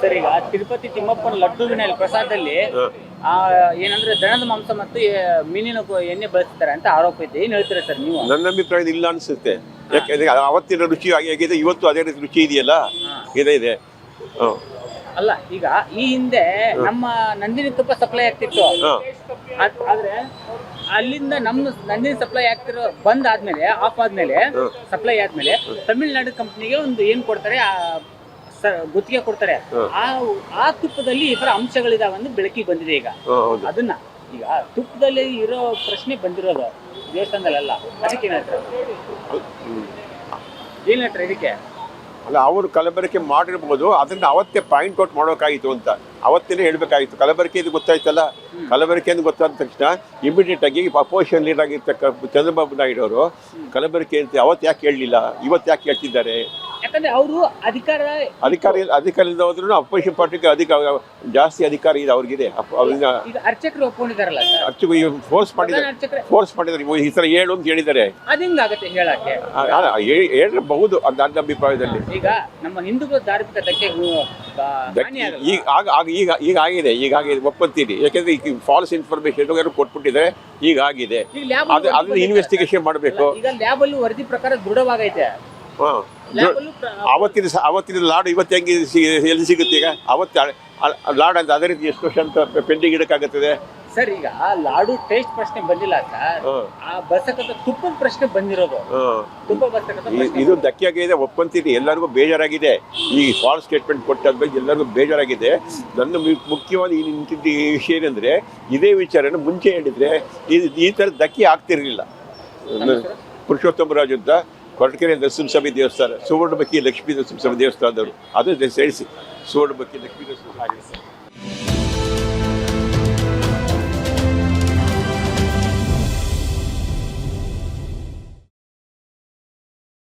Sir ಈಗ ತಿರುಪತಿ ತಿಮ್ಮಪ್ಪನ ಲಡ್ಡುವಿನ ಪ್ರಸಾದದಲ್ಲಿ ಏನಂದ್ರೆ ದನದ ಮಾಂಸ ಮತ್ತು ಮೀನಿನ ಎಣ್ಣೆ ಬಳಸ್ತಾರೆ ಅಂತ ಆರೋಪ ಇದೆ. ಏನ್ ಹೇಳ್ತೀರಾ ಸರ್ ನೀವು? ನನ್ನ ಅಭಿಪ್ರಾಯ ಇಲ್ಲ ಅನ್ಸುತ್ತೆ. ಯಾಕಂದ್ರೆ ಅವತ್ತಿನ ರುಚಿ ಆಗಿದೆ, ಇವತ್ತು ಅದೇ ರೀತಿ ರುಚಿ ಇದೆಯಲ್ಲ, ಇದೆ. ಅಲ್ಲ ಈಗ ಈ ಹಿಂದೆ ನಮ್ಮ ನಂದಿನಿ ತುಪ್ಪ ಸಪ್ಲೈ ಆಗ್ತಿತ್ತು, ಆದ್ರೆ ಅಲ್ಲಿಂದ ನಮ್ಮ ನಂದಿನಿ ಸಪ್ಲೈ ಆಗ್ತಿರೋ ಬಂದ್ ಆದ್ಮೇಲೆ ಆಫ್ ಆದ್ಮೇಲೆ ಸಪ್ಲೈ ಆದ್ಮೇಲೆ ತಮಿಳ್ನಾಡು ಕಂಪ್ನಿಗೆ ಒಂದು ಏನ್ ಕೊಡ್ತಾರೆ, ಗುತ್ತಿಗೆ ಕೊಡ್ತಾರೆ. ಆ ತುಪ್ಪದಲ್ಲಿ ಈ ತರ ಅಂಶಗಳಿದಾವೆ ಅಂದ್ರೆ ಬೆಳಕಿಗೆ ಬಂದಿದೆ. ಈಗ ಅದನ್ನ ಈಗ ತುಪ್ಪದಲ್ಲಿ ಇರೋ ಪ್ರಶ್ನೆ ಬಂದಿರೋದು ದೇವಸ್ಥಾನದಲ್ಲ. ಅದಕ್ಕೆ ಏನ್ ಹೇಳ್ತಾರೆ ಇದಕ್ಕೆ? ಅಲ್ಲ, ಅವರು ಕಲಬೆರಕೆ ಮಾಡಿರ್ಬೋದು, ಅದನ್ನ ಅವತ್ತೇ ಪಾಯಿಂಟ್ ಔಟ್ ಮಾಡೋಕಾಗಿತ್ತು ಅಂತ ಅವತ್ತೇನೆ ಹೇಳ್ಬೇಕಾಗಿತ್ತು. ಕಲಬೆರಕೆ ಇದು ಗೊತ್ತಾಯ್ತಲ್ಲ, ಕಲಬೆರಕೆ ಅಂತ ಗೊತ್ತಾದ ತಕ್ಷಣ ಇಮಿಡಿಯೇಟ್ ಆಗಿ ಅಪೋಸಿಷನ್ ಲೀಡರ್ ಆಗಿರ್ತಕ್ಕ ಚಂದ್ರಬಾಬು ನಾಯ್ಡು ಅವರು ಕಲಬೆರಕೆ ಅಂತ ಅವತ್ತು ಯಾಕೆ ಹೇಳಲಿಲ್ಲ, ಇವತ್ತು ಯಾಕೆ ಹೇಳ್ತಿದ್ದಾರೆ? ಯಾಕಂದ್ರೆ ಅವರು ಅಧಿಕಾರದಿಂದ ಹೋದ್ರೂ ಅಪೋಸಿಷನ್ ಪಾರ್ಟಿಗೆ ಜಾಸ್ತಿ ಅಧಿಕಾರ ಇದೆ ಅವ್ರಿಗಿದೆ. ಅರ್ಚಕರು ಒಪ್ಕೊಂಡಿದ್ದಾರಲ್ಲ, ಫೋರ್ಸ್ ಮಾಡಿದ್ದಾರೆ ಈ ತರ ಹೇಳು ಅಂತ ಹೇಳಿದ್ದಾರೆ. ಹೇಳಬಹುದು ನನ್ನ ಅಭಿಪ್ರಾಯದಲ್ಲಿ. ಈಗ ನಮ್ಮ ಹಿಂದೂಗಳ ಧಾರ್ಮಿಕತೆಗೆ ಈಗ ಆಗಿದೆ ಒಪ್ಪಂತೀನಿ. ಯಾಕಂದ್ರೆ ಈಗ ಫಾಲ್ಸ್ ಇನ್ಫಾರ್ಮೇಶನ್ ಕೊಟ್ಬಿಟ್ಟಿದ್ದಾರೆ, ಈಗ ಆಗಿದೆ. ಅದನ್ನ ಇನ್ವೆಸ್ಟಿಗೇಷನ್ ಮಾಡಬೇಕು. ಈಗ ಲ್ಯಾಬ್ ಅಲ್ಲಿ ವರದಿ ಪ್ರಕಾರ ದೃಢವಾಗೈತೆ. ಅವತ್ತಿನ ಲಾಡು ಇವತ್ತು ಹೆಂಗೆ ಎಲ್ಲಿ ಸಿಗುತ್ತೆ? ಈಗ ಅವತ್ತು ಲಾಡ್ ಅಂತ ಅದೇ ರೀತಿ ಎಷ್ಟು ವರ್ಷ ಅಂತ ಪೆಂಡಿಂಗ್ ಇಡಕ್ಕಾಗುತ್ತದೆ ಸರ್? ಈಗ ಲಾಡು ಟೇಸ್ಟ್ ಪ್ರಶ್ನೆ ಬಂದಿಲ್ಲ ಸರ್, ಆ ಬಸಕದ ತುಪ್ಪದ ಪ್ರಶ್ನೆ ಬಂದಿರೋದು. ಇದು ಧಕ್ಕೆ ಆಗಿದೆ, ಒಪ್ಪಂತೀನಿ. ಎಲ್ಲರಿಗೂ ಬೇಜಾರಾಗಿದೆ. ಈ ಫಾಲ್ಸ್ ಸ್ಟೇಟ್ಮೆಂಟ್ ಕೊಟ್ಟಾದ್ಮೇಲೆ ಎಲ್ಲರಿಗೂ ಬೇಜಾರಾಗಿದೆ. ನನ್ನ ಮುಖ್ಯವಾಗಿ ನಿಂತಿದ್ದ ವಿಷಯ ಏನಂದ್ರೆ, ಇದೇ ವಿಚಾರನ ಮುಂಚೆ ಹೇಳಿದ್ರೆ ಈ ತರ ಧಕ್ಕೆ ಆಗ್ತಿರ್ಲಿಲ್ಲ. ಪುರುಷೋತ್ತಮರಾಜು ಅಂತ ಕೊರಟಗೆರೆ ನರಸಿಂಹಸ್ವಾಮಿ ದೇವಸ್ಥಾನ, ಸುವರ್ಣಮುಖಿ ಲಕ್ಷ್ಮೀ ನರಸಿಂಹಸ್ವಾಮಿ ದೇವಸ್ಥಾನದವರು, ಅದು ಸೇರಿಸಿ ಸುವರ್ಣಮುಖಿ ಲಕ್ಷ್ಮೀ ನರಸಿಂಹಸ್ವಾಮಿ.